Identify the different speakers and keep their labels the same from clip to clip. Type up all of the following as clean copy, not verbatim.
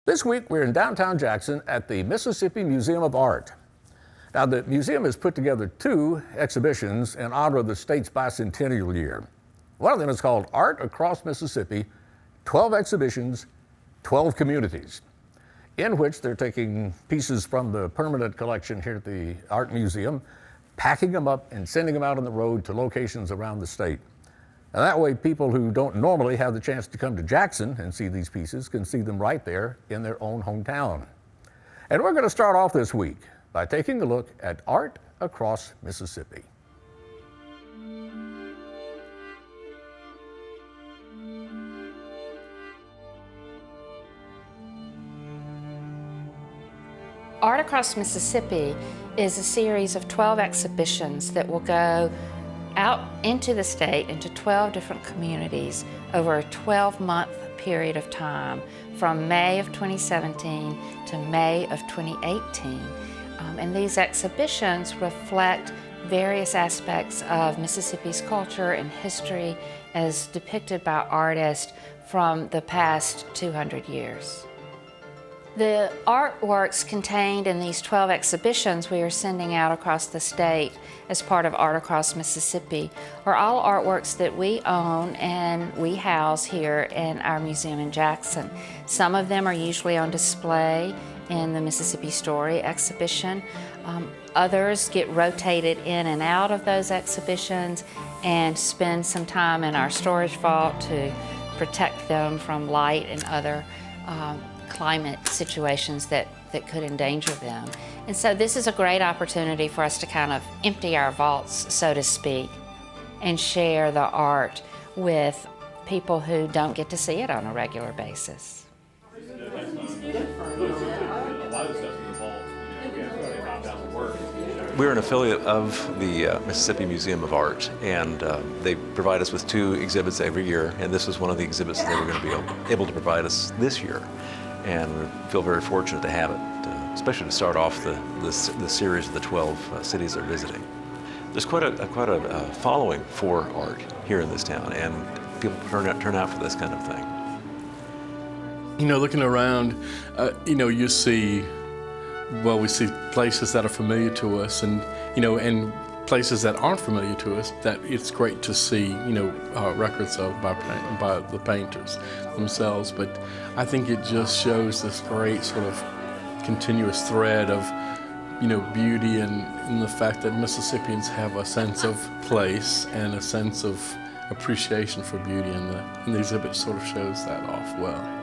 Speaker 1: This week, we're in downtown Jackson at the Mississippi Museum of Art. Now, the museum has put together two exhibitions in honor of the state's bicentennial year. One of them is called Art Across Mississippi, 12 exhibitions, 12 communities, in which they're taking pieces from the permanent collection here at the Art Museum, packing them up and sending them out on the road to locations around the state. And that way, people who don't normally have the chance to come to Jackson and see these pieces can see them right there in their own hometown. And we're going to start off this week by taking a look at Art Across Mississippi.
Speaker 2: Art Across Mississippi is a series of 12 exhibitions that will go out into the state, into 12 different communities over a 12-month period of time, from May of 2017 to May of 2018. And these exhibitions reflect various aspects of Mississippi's culture and history as depicted by artists from the past 200 years. The artworks contained in these 12 exhibitions we are sending out across the state as part of Art Across Mississippi are all artworks that we own and we house here in our museum in Jackson. Some of them are usually on display in the Mississippi Story exhibition. Others get rotated in and out of those exhibitions and spend some time in our storage vault to protect them from light and other climate situations that could endanger them. And so this is a great opportunity for us to kind of empty our vaults, so to speak, and share the art with people who don't get to see it on a regular basis.
Speaker 3: We're an affiliate of the Mississippi Museum of Art, and they provide us with two exhibits every year, and this was one of the exhibits that they were going to be able to provide us this year. And we feel very fortunate to have it, especially to start off the series of the 12 cities they're visiting. There's quite a following for art here in this town, and people turn out for this kind of thing.
Speaker 4: You know, looking around, you see, well, we see places that are familiar to us, and places that aren't familiar to us that it's great to see, records of by the painters themselves. But I think it just shows this great sort of continuous thread of, beauty and the fact that Mississippians have a sense of place and a sense of appreciation for beauty, and the exhibit sort of shows that off well.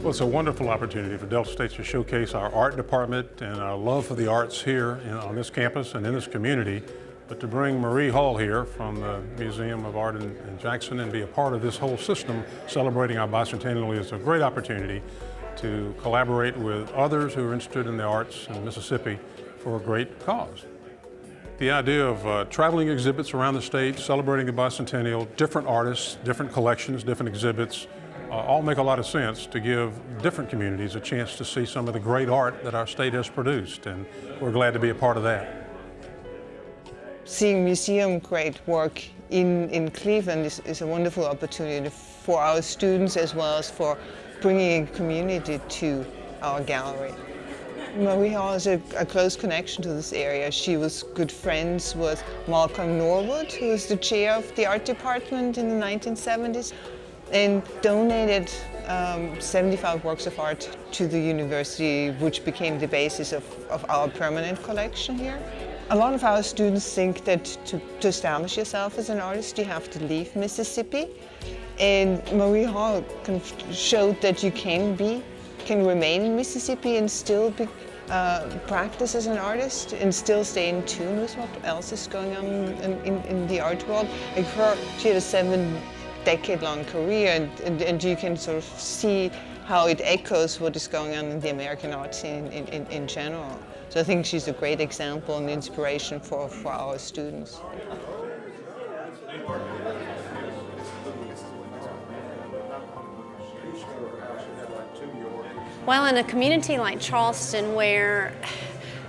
Speaker 5: Well, it's a wonderful opportunity for Delta State to showcase our art department and our love for the arts here on this campus and in this community, but to bring Marie Hall here from the Museum of Art in Jackson and be a part of this whole system celebrating our bicentennial is a great opportunity to collaborate with others who are interested in the arts in Mississippi for a great cause. The idea of traveling exhibits around the state, celebrating the bicentennial, different artists, different collections, different exhibits, all make a lot of sense to give different communities a chance to see some of the great art that our state has produced, and we're glad to be a part of that.
Speaker 6: Seeing museum-grade work in Cleveland is a wonderful opportunity for our students as well as for bringing a community to our gallery. Marie Hall has a close connection to this area. She was good friends with Malcolm Norwood, who was the chair of the art department in the 1970s. And donated 75 works of art to the university, which became the basis of our permanent collection here. A lot of our students think that to establish yourself as an artist, you have to leave Mississippi. And Marie Hall showed that you can remain in Mississippi and still practice as an artist and still stay in tune with what else is going on in the art world. Like she had a 7-decade-long career, and you can sort of see how it echoes what is going on in the American art scene in general. So I think she's a great example and inspiration for our students.
Speaker 7: Well, in a community like Charleston, where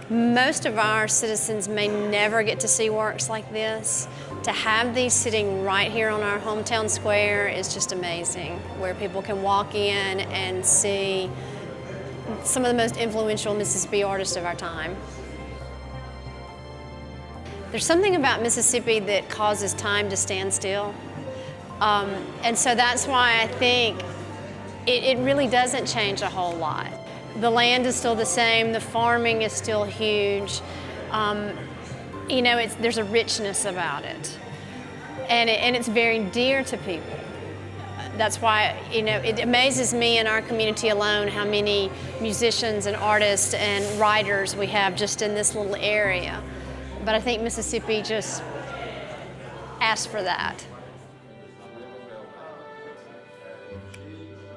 Speaker 7: Most of our citizens may never get to see works like this. To have these sitting right here on our hometown square is just amazing, where people can walk in and see some of the most influential Mississippi artists of our time. There's something about Mississippi that causes time to stand still. And so that's why I think it really doesn't change a whole lot. The land is still the same, the farming is still huge. You know, there's a richness about it. And it's very dear to people. That's why, you know, it amazes me in our community alone how many musicians and artists and writers we have just in this little area. But I think Mississippi just asked for that.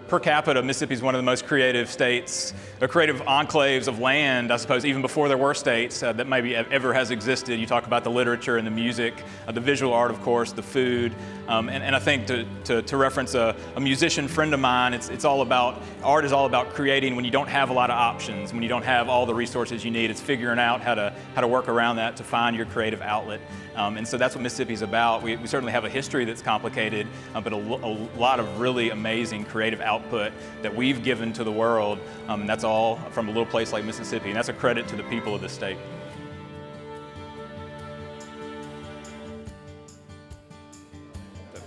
Speaker 8: Per capita, Mississippi is one of the most creative states, or creative enclaves of land, I suppose, even before there were states, that maybe ever has existed. You talk about the literature and the music, the visual art, of course, the food. And I think to reference a musician friend of mine, it's all about, art is all about creating when you don't have a lot of options, when you don't have all the resources you need. It's figuring out how to work around that to find your creative outlet. And so that's what Mississippi's about. We certainly have a history that's complicated, but a lot of really amazing creative output that we've given to the world. And that's all from a little place like Mississippi, and that's a credit to the people of the state.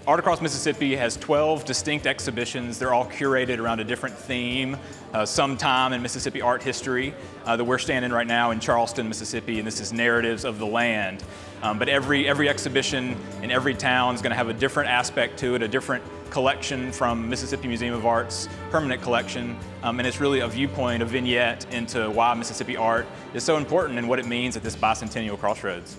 Speaker 8: Art Across Mississippi has 12 distinct exhibitions. They're all curated around a different theme, sometime in Mississippi art history. That we're standing right now in Charleston, Mississippi, and this is Narratives of the Land. But every exhibition in every town is going to have a different aspect to it, a different collection from Mississippi Museum of Art's permanent collection. And it's really a viewpoint, a vignette into why Mississippi art is so important and what it means at this bicentennial crossroads.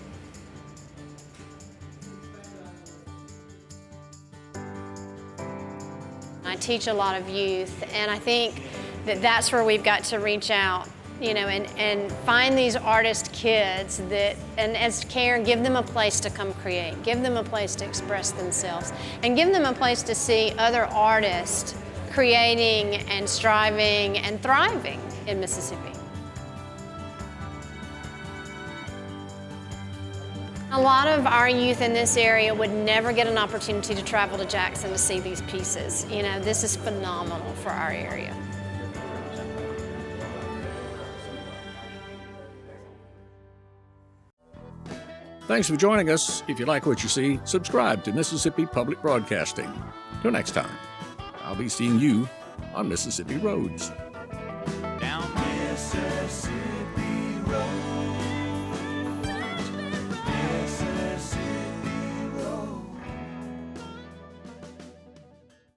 Speaker 7: I teach a lot of youth, and I think that that's where we've got to reach out, you know, and find these artist kids that, and as Karen, give them a place to come create, give them a place to express themselves, and give them a place to see other artists creating and striving and thriving in Mississippi. A lot of our youth in this area would never get an opportunity to travel to Jackson to see these pieces. You know, this is phenomenal for our area.
Speaker 1: Thanks for joining us. If you like what you see, subscribe to Mississippi Public Broadcasting. Till next time, I'll be seeing you on Mississippi Roads.